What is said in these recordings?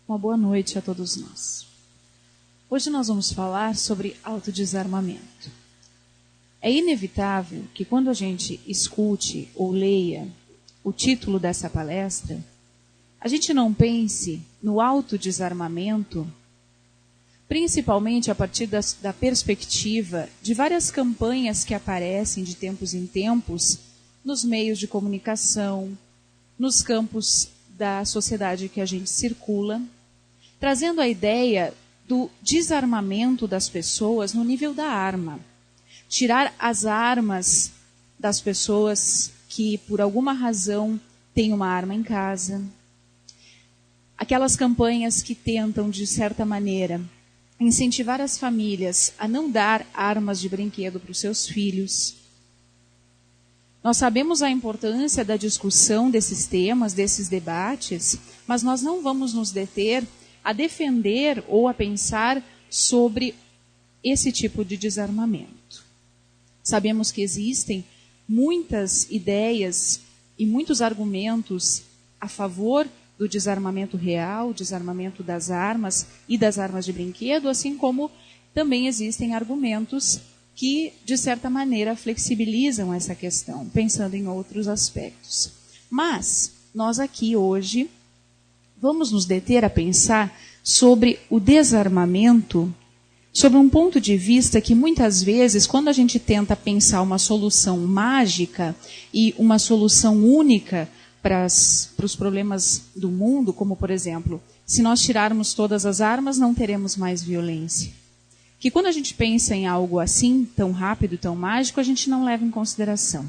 Uma boa noite a todos nós. Hoje nós vamos falar sobre autodesarmamento. É inevitável que quando a gente escute ou leia o título dessa palestra, a gente não pense no autodesarmamento, principalmente a partir da perspectiva de várias campanhas que aparecem de tempos em tempos nos meios de comunicação, nos campos da sociedade que a gente circula, trazendo a ideia do desarmamento das pessoas no nível da arma. Tirar as armas das pessoas que, por alguma razão, têm uma arma em casa. Aquelas campanhas que tentam, de certa maneira, incentivar as famílias a não dar armas de brinquedo para os seus filhos. Nós sabemos a importância da discussão desses temas, desses debates, mas nós não vamos nos deter a defender ou a pensar sobre esse tipo de desarmamento. Sabemos que existem muitas ideias e muitos argumentos a favor do desarmamento real, desarmamento das armas e das armas de brinquedo, assim como também existem argumentos que, de certa maneira, flexibilizam essa questão, pensando em outros aspectos. Mas nós aqui hoje vamos nos deter a pensar sobre o desarmamento, sobre um ponto de vista que muitas vezes, quando a gente tenta pensar uma solução mágica e uma solução única para os problemas do mundo, como por exemplo, se nós tirarmos todas as armas, não teremos mais violência. Que quando a gente pensa em algo assim, tão rápido, tão mágico, a gente não leva em consideração.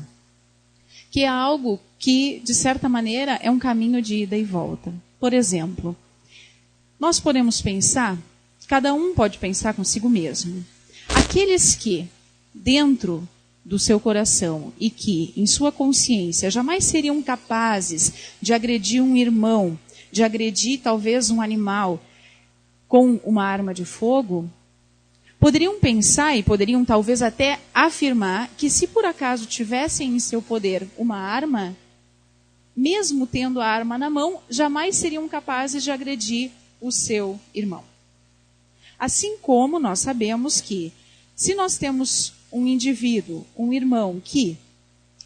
Que é algo que, de certa maneira, é um caminho de ida e volta. Por exemplo, nós podemos pensar, cada um pode pensar consigo mesmo. Aqueles que, dentro do seu coração e que, em sua consciência, jamais seriam capazes de agredir um irmão, de agredir talvez um animal com uma arma de fogo, poderiam pensar e poderiam talvez até afirmar que se por acaso tivessem em seu poder uma arma, mesmo tendo a arma na mão, jamais seriam capazes de agredir o seu irmão. Assim como nós sabemos que, se nós temos um indivíduo, um irmão, que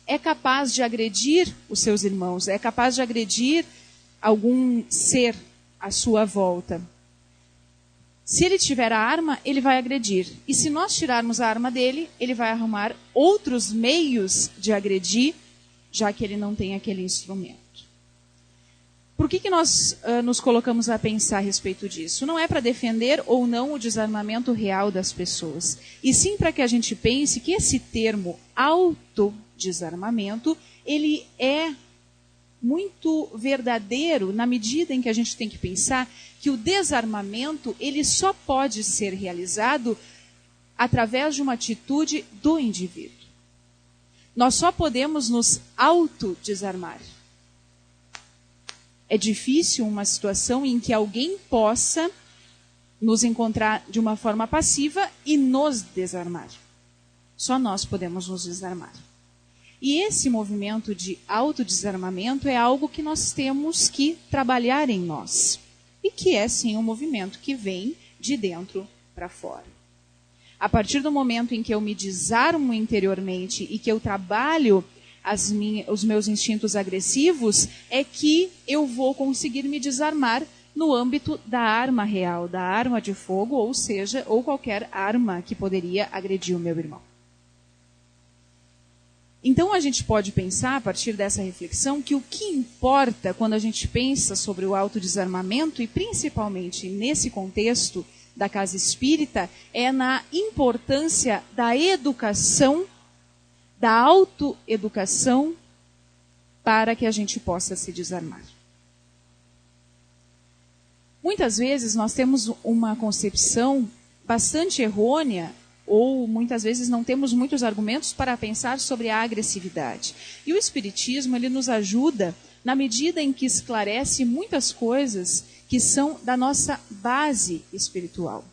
é capaz de agredir os seus irmãos, é capaz de agredir algum ser à sua volta, se ele tiver a arma, ele vai agredir. E se nós tirarmos a arma dele, ele vai arrumar outros meios de agredir, já que ele não tem aquele instrumento. Por que nós nos colocamos a pensar a respeito disso? Não é para defender ou não o desarmamento real das pessoas, e sim para que a gente pense que esse termo autodesarmamento, ele é muito verdadeiro na medida em que a gente tem que pensar que o desarmamento ele só pode ser realizado através de uma atitude do indivíduo. Nós só podemos nos autodesarmar. É difícil uma situação em que alguém possa nos encontrar de uma forma passiva e nos desarmar. Só nós podemos nos desarmar. E esse movimento de autodesarmamento é algo que nós temos que trabalhar em nós. E que é, sim, um movimento que vem de dentro para fora. A partir do momento em que eu me desarmo interiormente e que eu trabalho os meus instintos agressivos, é que eu vou conseguir me desarmar no âmbito da arma real, da arma de fogo, ou seja, ou qualquer arma que poderia agredir o meu irmão. Então a gente pode pensar, a partir dessa reflexão, que o que importa quando a gente pensa sobre o autodesarmamento, e principalmente nesse contexto da casa espírita, é na importância da educação, da autoeducação, para que a gente possa se desarmar. Muitas vezes nós temos uma concepção bastante errônea, ou muitas vezes não temos muitos argumentos para pensar sobre a agressividade. E o Espiritismo ele nos ajuda na medida em que esclarece muitas coisas que são da nossa base espiritual.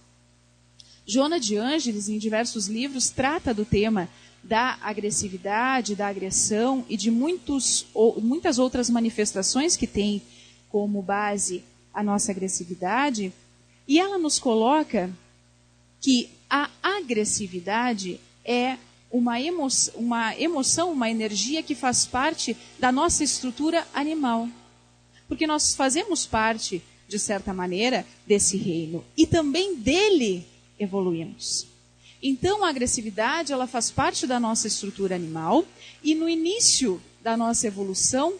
Joana de Ângeles, em diversos livros, trata do tema da agressividade, da agressão e de muitas outras manifestações que tem como base a nossa agressividade, e ela nos coloca que a agressividade é uma emoção, uma energia que faz parte da nossa estrutura animal. Porque nós fazemos parte, de certa maneira, desse reino. E também dele evoluímos. Então, a agressividade, ela faz parte da nossa estrutura animal. E no início da nossa evolução,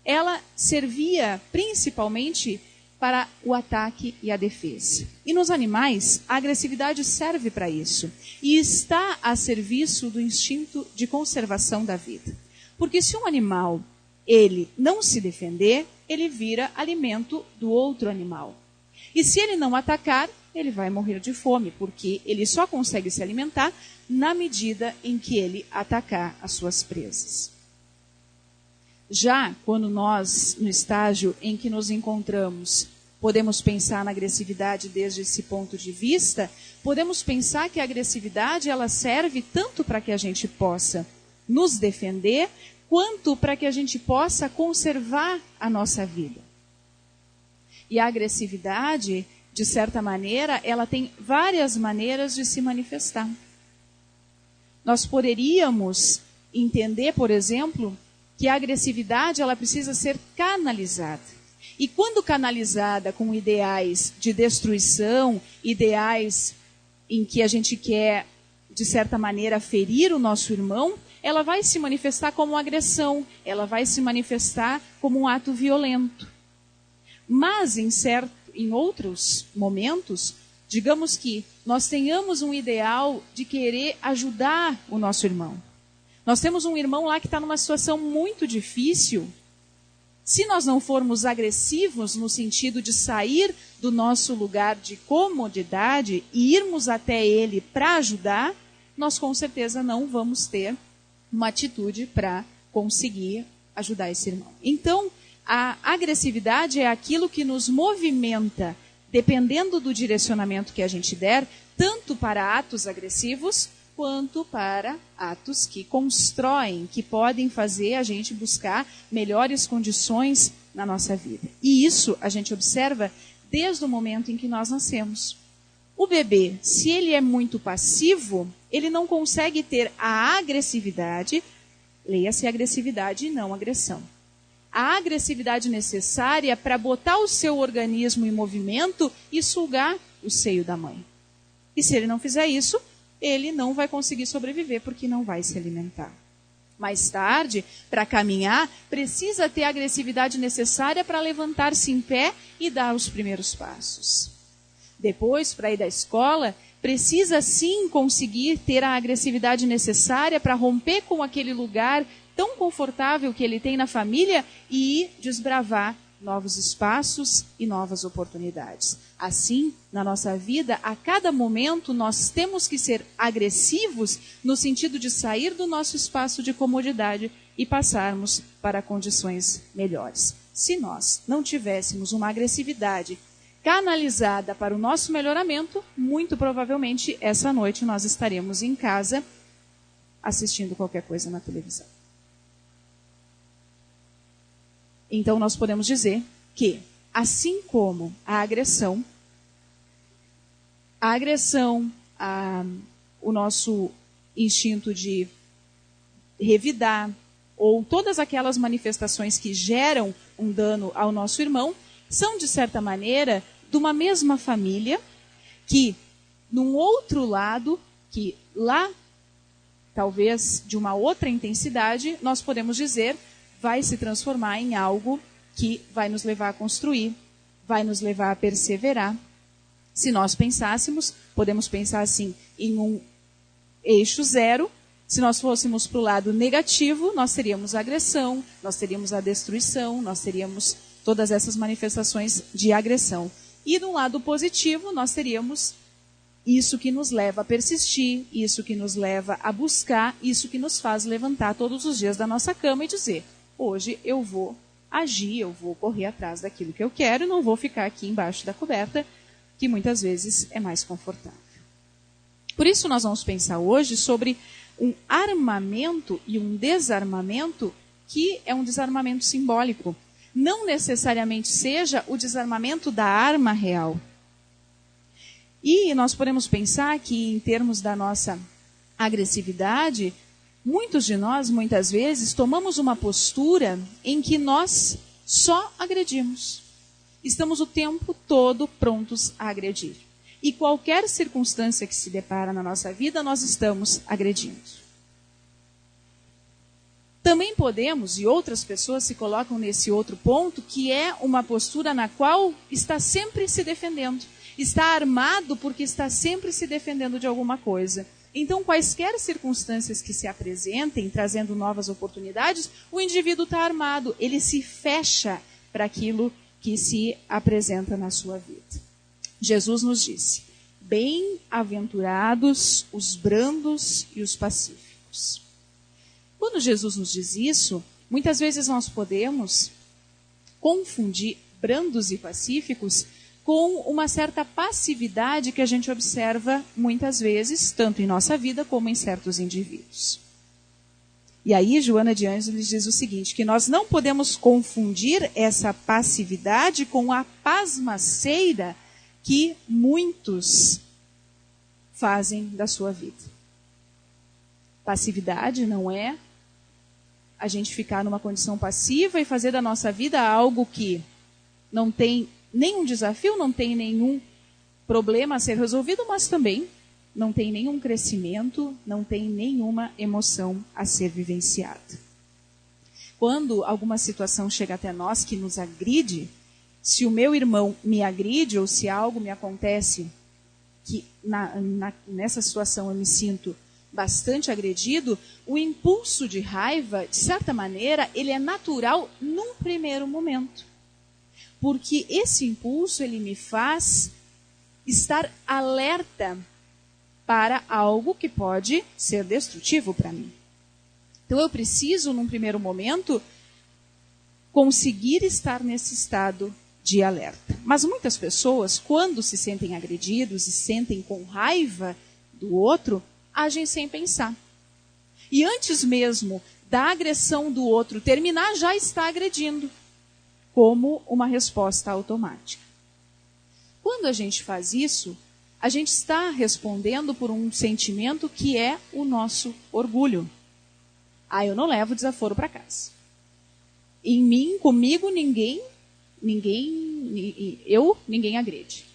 ela servia principalmente para o ataque e a defesa. E nos animais, a agressividade serve para isso. E está a serviço do instinto de conservação da vida. Porque se um animal, ele não se defender, ele vira alimento do outro animal. E se ele não atacar, ele vai morrer de fome, porque ele só consegue se alimentar na medida em que ele atacar as suas presas. Já quando nós, no estágio em que nos encontramos, podemos pensar na agressividade desde esse ponto de vista, podemos pensar que a agressividade ela serve tanto para que a gente possa nos defender, quanto para que a gente possa conservar a nossa vida. E a agressividade, de certa maneira, ela tem várias maneiras de se manifestar. Nós poderíamos entender, por exemplo, que a agressividade ela precisa ser canalizada. E quando canalizada com ideais de destruição, ideais em que a gente quer, de certa maneira, ferir o nosso irmão, ela vai se manifestar como agressão, ela vai se manifestar como um ato violento. Mas, em outros momentos, digamos que nós tenhamos um ideal de querer ajudar o nosso irmão. Nós temos um irmão lá que está numa situação muito difícil. Se nós não formos agressivos no sentido de sair do nosso lugar de comodidade e irmos até ele para ajudar, nós com certeza não vamos ter uma atitude para conseguir ajudar esse irmão. Então, a agressividade é aquilo que nos movimenta, dependendo do direcionamento que a gente der, tanto para atos agressivos, quanto para atos que constroem, que podem fazer a gente buscar melhores condições na nossa vida. E isso a gente observa desde o momento em que nós nascemos. O bebê, se ele é muito passivo, ele não consegue ter a agressividade, leia-se agressividade e não agressão. A agressividade necessária para botar o seu organismo em movimento e sugar o seio da mãe. E se ele não fizer isso, ele não vai conseguir sobreviver porque não vai se alimentar. Mais tarde, para caminhar, precisa ter a agressividade necessária para levantar-se em pé e dar os primeiros passos. Depois, para ir da escola, precisa sim conseguir ter a agressividade necessária para romper com aquele lugar tão confortável que ele tem na família e ir desbravar novos espaços e novas oportunidades. Assim, na nossa vida, a cada momento nós temos que ser agressivos no sentido de sair do nosso espaço de comodidade e passarmos para condições melhores. Se nós não tivéssemos uma agressividade canalizada para o nosso melhoramento, muito provavelmente essa noite nós estaremos em casa assistindo qualquer coisa na televisão. Então nós podemos dizer que, assim como a agressão, o nosso instinto de revidar, ou todas aquelas manifestações que geram um dano ao nosso irmão, são, de certa maneira, de uma mesma família, que, num outro lado, que lá, talvez de uma outra intensidade, nós podemos dizer, vai se transformar em algo que vai nos levar a construir, vai nos levar a perseverar. Se nós pensássemos, podemos pensar assim, em um eixo zero. Se nós fôssemos para o lado negativo, nós teríamos a agressão, nós teríamos a destruição, nós teríamos todas essas manifestações de agressão. E no lado positivo, nós teríamos isso que nos leva a persistir, isso que nos leva a buscar, isso que nos faz levantar todos os dias da nossa cama e dizer, hoje eu vou agir, eu vou correr atrás daquilo que eu quero e não vou ficar aqui embaixo da coberta, que muitas vezes é mais confortável. Por isso nós vamos pensar hoje sobre um armamento e um desarmamento que é um desarmamento simbólico. não necessariamente seja o desarmamento da arma real. E nós podemos pensar que, em termos da nossa agressividade, muitos de nós, muitas vezes, tomamos uma postura em que nós só agredimos. Estamos o tempo todo prontos a agredir. E qualquer circunstância que se depara na nossa vida, nós estamos agredindo. Também podemos, e outras pessoas se colocam nesse outro ponto, que é uma postura na qual está sempre se defendendo. Está armado porque está sempre se defendendo de alguma coisa. Então, quaisquer circunstâncias que se apresentem, trazendo novas oportunidades, o indivíduo está armado, ele se fecha para aquilo que se apresenta na sua vida. Jesus nos disse: bem-aventurados os brandos e os pacíficos. Quando Jesus nos diz isso, muitas vezes nós podemos confundir brandos e pacíficos com uma certa passividade que a gente observa muitas vezes, tanto em nossa vida como em certos indivíduos. E aí, Joana de Ângeles diz o seguinte, que nós não podemos confundir essa passividade com a pasmaceira que muitos fazem da sua vida. Passividade não é a gente ficar numa condição passiva e fazer da nossa vida algo que não tem nenhum desafio, não tem nenhum problema a ser resolvido, mas também não tem nenhum crescimento, não tem nenhuma emoção a ser vivenciada. Quando alguma situação chega até nós que nos agride, se o meu irmão me agride ou se algo me acontece que nessa situação eu me sinto bastante agredido, o impulso de raiva, de certa maneira, ele é natural num primeiro momento. Porque esse impulso, ele me faz estar alerta para algo que pode ser destrutivo para mim. Então eu preciso, num primeiro momento, conseguir estar nesse estado de alerta. Mas muitas pessoas, quando se sentem agredidos e sentem com raiva do outro, agem sem pensar. E antes mesmo da agressão do outro terminar, já está agredindo, como uma resposta automática. Quando a gente faz isso, a gente está respondendo por um sentimento que é o nosso orgulho. Eu não levo desaforo para casa. Em mim, comigo, ninguém agrede.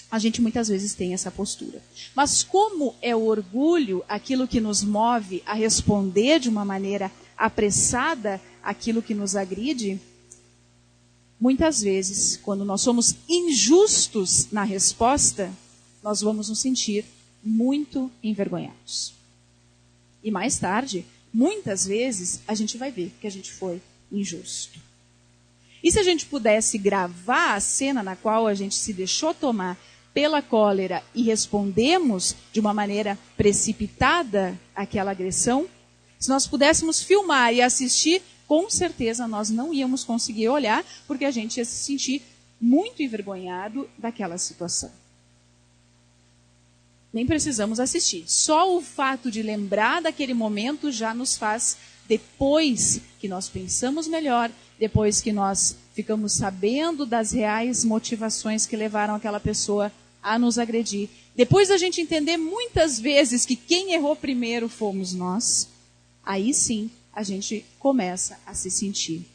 A gente muitas vezes tem essa postura. Mas como é o orgulho aquilo que nos move a responder de uma maneira apressada aquilo que nos agride, muitas vezes, quando nós somos injustos na resposta, nós vamos nos sentir muito envergonhados. E mais tarde, muitas vezes, a gente vai ver que a gente foi injusto. E se a gente pudesse gravar a cena na qual a gente se deixou tomar pela cólera e respondemos de uma maneira precipitada àquela agressão, se nós pudéssemos filmar e assistir, com certeza nós não íamos conseguir olhar, porque a gente ia se sentir muito envergonhado daquela situação. Nem precisamos assistir. Só o fato de lembrar daquele momento já nos faz, depois que nós pensamos melhor, depois que nós ficamos sabendo das reais motivações que levaram aquela pessoa a nos agredir, depois da gente entender muitas vezes que quem errou primeiro fomos nós, aí sim a gente começa a se sentir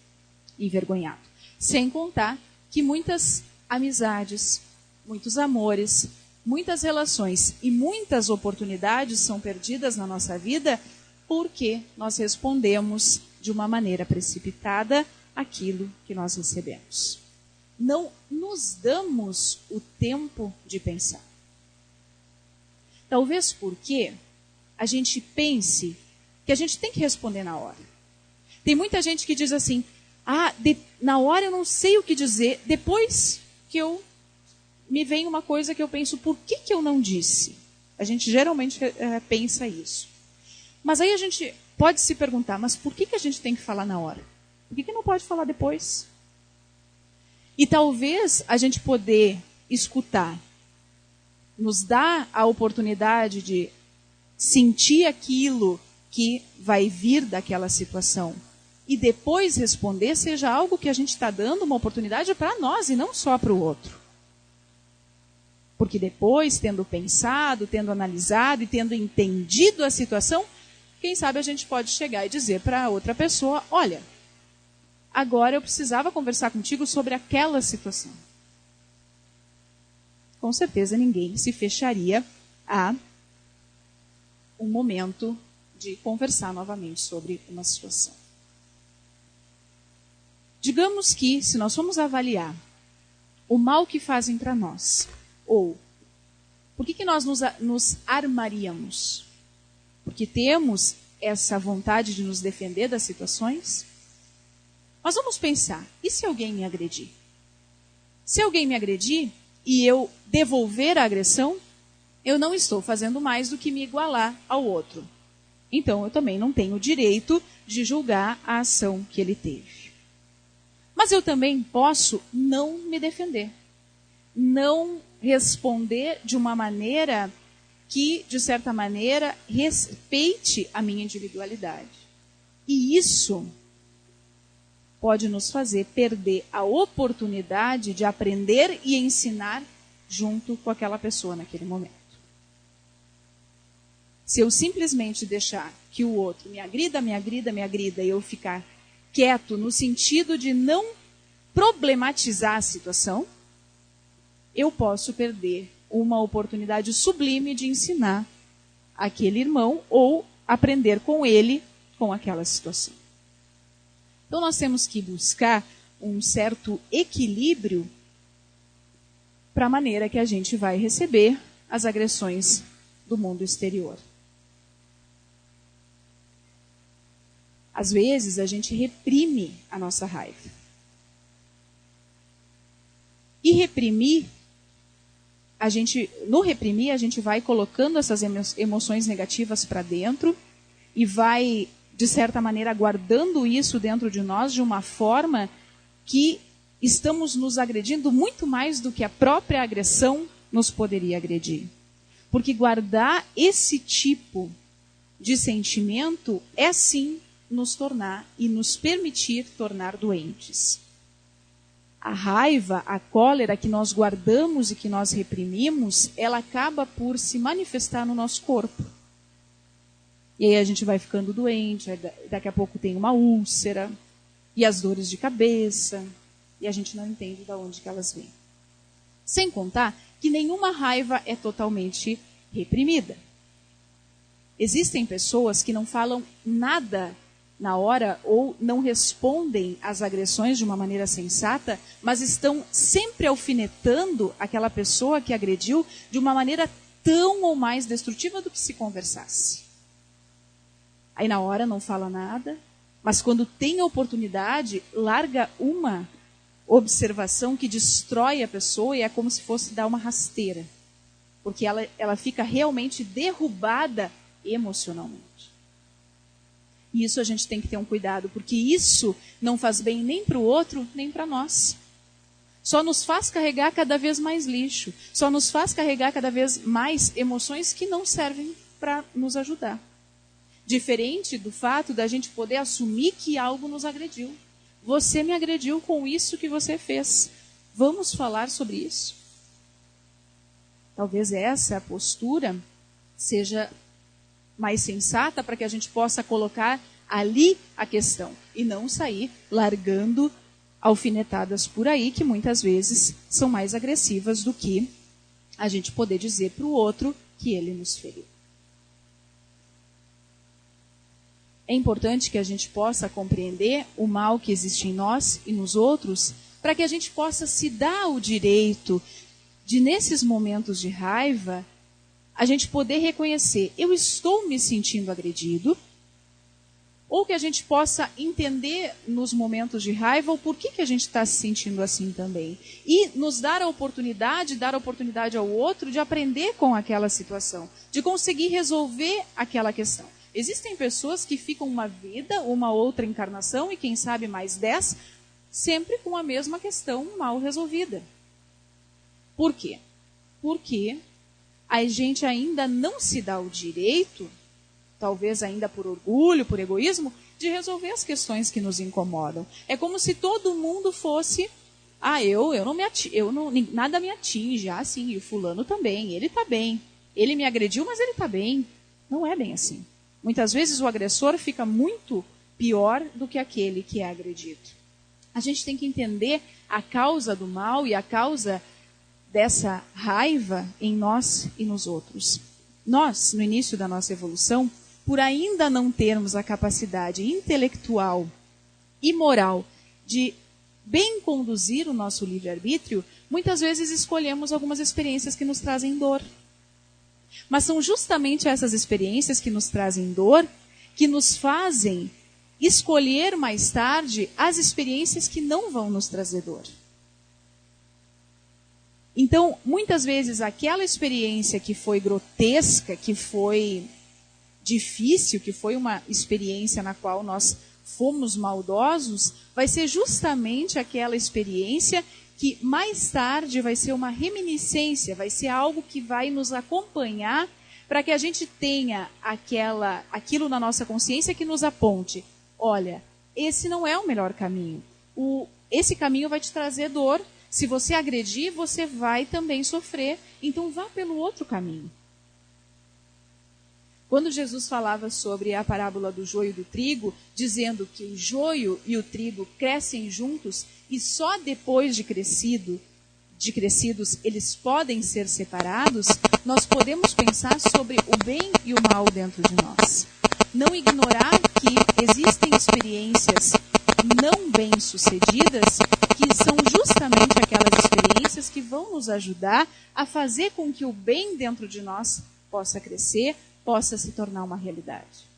envergonhado. Sem contar que muitas amizades, muitos amores, muitas relações e muitas oportunidades são perdidas na nossa vida porque nós respondemos de uma maneira precipitada aquilo que nós recebemos. Não nos damos o tempo de pensar. Talvez porque a gente pense que a gente tem que responder na hora. Tem muita gente que diz assim, na hora eu não sei o que dizer, depois que me vem uma coisa que eu penso, por que eu não disse? A gente geralmente pensa isso. Mas aí a gente pode se perguntar, mas por que a gente tem que falar na hora? Por que não pode falar depois? E talvez a gente poder escutar nos dá a oportunidade de sentir aquilo que vai vir daquela situação e depois responder seja algo que a gente está dando uma oportunidade para nós e não só para o outro. Porque depois, tendo pensado, tendo analisado e tendo entendido a situação, quem sabe a gente pode chegar e dizer para outra pessoa, olha, agora eu precisava conversar contigo sobre aquela situação. Com certeza ninguém se fecharia a um momento de conversar novamente sobre uma situação. Digamos que, se nós formos avaliar o mal que fazem para nós, ou por que nós nos armaríamos? Porque temos essa vontade de nos defender das situações? Mas vamos pensar, e se alguém me agredir? Se alguém me agredir e eu devolver a agressão, eu não estou fazendo mais do que me igualar ao outro. Então eu também não tenho o direito de julgar a ação que ele teve. Mas eu também posso não me defender. Não responder de uma maneira que, de certa maneira, respeite a minha individualidade. E isso pode nos fazer perder a oportunidade de aprender e ensinar junto com aquela pessoa naquele momento. Se eu simplesmente deixar que o outro me agrida, e eu ficar quieto no sentido de não problematizar a situação, eu posso perder uma oportunidade sublime de ensinar aquele irmão ou aprender com ele com aquela situação. Então nós temos que buscar um certo equilíbrio para a maneira que a gente vai receber as agressões do mundo exterior. Às vezes a gente reprime a nossa raiva. E no reprimir, a gente vai colocando essas emoções negativas para dentro e vai, de certa maneira, guardando isso dentro de nós de uma forma que estamos nos agredindo muito mais do que a própria agressão nos poderia agredir. Porque guardar esse tipo de sentimento é sim nos tornar e nos permitir tornar doentes. A raiva, a cólera que nós guardamos e que nós reprimimos, ela acaba por se manifestar no nosso corpo. E aí a gente vai ficando doente, daqui a pouco tem uma úlcera, e as dores de cabeça, e a gente não entende de onde que elas vêm. Sem contar que nenhuma raiva é totalmente reprimida. Existem pessoas que não falam nada na hora ou não respondem às agressões de uma maneira sensata, mas estão sempre alfinetando aquela pessoa que agrediu de uma maneira tão ou mais destrutiva do que se conversasse. Aí na hora não fala nada, mas quando tem a oportunidade, larga uma observação que destrói a pessoa e é como se fosse dar uma rasteira. Porque ela fica realmente derrubada emocionalmente. E isso a gente tem que ter um cuidado, porque isso não faz bem nem para o outro, nem para nós. Só nos faz carregar cada vez mais lixo, só nos faz carregar cada vez mais emoções que não servem para nos ajudar. Diferente do fato da gente poder assumir que algo nos agrediu. Você me agrediu com isso que você fez. Vamos falar sobre isso? Talvez essa postura seja mais sensata para que a gente possa colocar ali a questão e não sair largando alfinetadas por aí que muitas vezes são mais agressivas do que a gente poder dizer para o outro que ele nos feriu. É importante que a gente possa compreender o mal que existe em nós e nos outros para que a gente possa se dar o direito de, nesses momentos de raiva, a gente poder reconhecer, eu estou me sentindo agredido, ou que a gente possa entender nos momentos de raiva o porquê que a gente está se sentindo assim também. E nos dar a oportunidade ao outro de aprender com aquela situação, de conseguir resolver aquela questão. Existem pessoas que ficam uma vida, uma outra encarnação, e quem sabe mais 10, sempre com a mesma questão mal resolvida. Por quê? Porque a gente ainda não se dá o direito talvez ainda por orgulho, por egoísmo, de resolver as questões que nos incomodam. É como se todo mundo fosse, nada me atinge, sim, e o fulano também, ele está bem. Ele me agrediu, mas ele está bem. Não é bem assim. Muitas vezes o agressor fica muito pior do que aquele que é agredido. A gente tem que entender a causa do mal e a causa dessa raiva em nós e nos outros. Nós, no início da nossa evolução, por ainda não termos a capacidade intelectual e moral de bem conduzir o nosso livre-arbítrio, muitas vezes escolhemos algumas experiências que nos trazem dor. Mas são justamente essas experiências que nos trazem dor que nos fazem escolher mais tarde as experiências que não vão nos trazer dor. Então, muitas vezes, aquela experiência que foi grotesca, que foi difícil, que foi uma experiência na qual nós fomos maldosos, vai ser justamente aquela experiência que mais tarde vai ser uma reminiscência, vai ser algo que vai nos acompanhar para que a gente tenha aquilo na nossa consciência que nos aponte. Olha, esse não é o melhor caminho. Esse caminho vai te trazer dor. Se você agredir, você vai também sofrer. Então vá pelo outro caminho. Quando Jesus falava sobre a parábola do joio e do trigo, dizendo que o joio e o trigo crescem juntos e só depois de crescidos eles podem ser separados, nós podemos pensar sobre o bem e o mal dentro de nós. Não ignorar que existem experiências não bem-sucedidas que são justamente aquelas experiências que vão nos ajudar a fazer com que o bem dentro de nós possa crescer, possa se tornar uma realidade.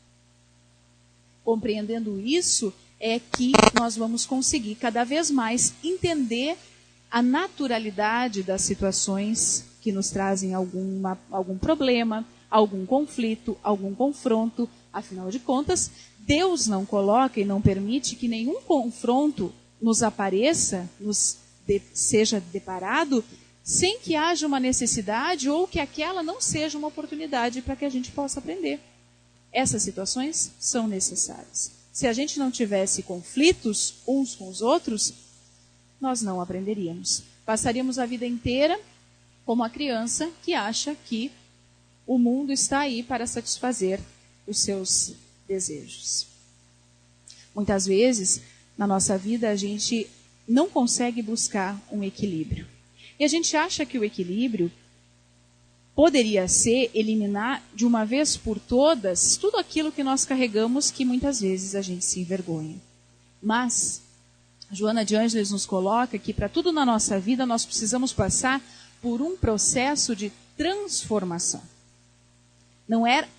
Compreendendo isso, é que nós vamos conseguir cada vez mais entender a naturalidade das situações que nos trazem algum problema, algum conflito, algum confronto. Afinal de contas, Deus não coloca e não permite que nenhum confronto nos apareça, seja deparado, sem que haja uma necessidade ou que aquela não seja uma oportunidade para que a gente possa aprender. Essas situações são necessárias. Se a gente não tivesse conflitos uns com os outros, nós não aprenderíamos. Passaríamos a vida inteira como a criança que acha que o mundo está aí para satisfazer os seus desejos. Muitas vezes, na nossa vida, a gente não consegue buscar um equilíbrio. E a gente acha que o equilíbrio poderia ser eliminar de uma vez por todas tudo aquilo que nós carregamos que muitas vezes a gente se envergonha. Mas Joana de Ângeles nos coloca que para tudo na nossa vida nós precisamos passar por um processo de transformação. Não é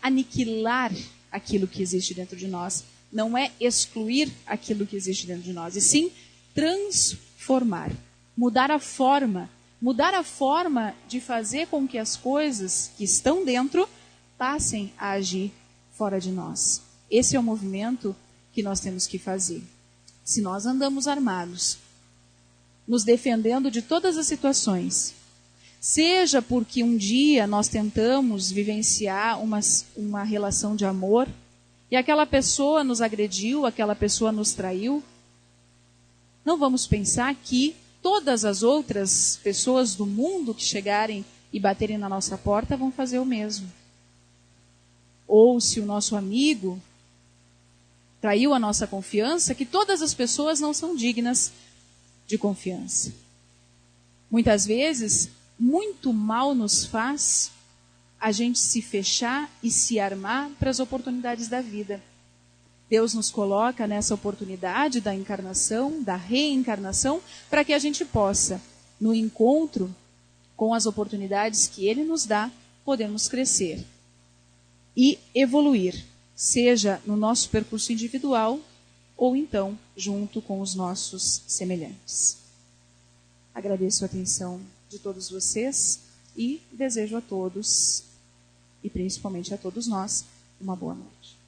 aniquilar aquilo que existe dentro de nós, não é excluir aquilo que existe dentro de nós, e sim transformar, mudar a forma de fazer com que as coisas que estão dentro passem a agir fora de nós. Esse é o movimento que nós temos que fazer. Se nós andamos armados, nos defendendo de todas as situações, seja porque um dia nós tentamos vivenciar uma relação de amor e aquela pessoa nos agrediu, aquela pessoa nos traiu, não vamos pensar que todas as outras pessoas do mundo que chegarem e baterem na nossa porta vão fazer o mesmo. Ou se o nosso amigo traiu a nossa confiança, que todas as pessoas não são dignas de confiança. Muitas vezes, muito mal nos faz a gente se fechar e se armar para as oportunidades da vida. Deus nos coloca nessa oportunidade da encarnação, da reencarnação, para que a gente possa, no encontro com as oportunidades que Ele nos dá, podermos crescer e evoluir, seja no nosso percurso individual ou então junto com os nossos semelhantes. Agradeço a atenção de todos vocês e desejo a todos, e principalmente a todos nós, uma boa noite.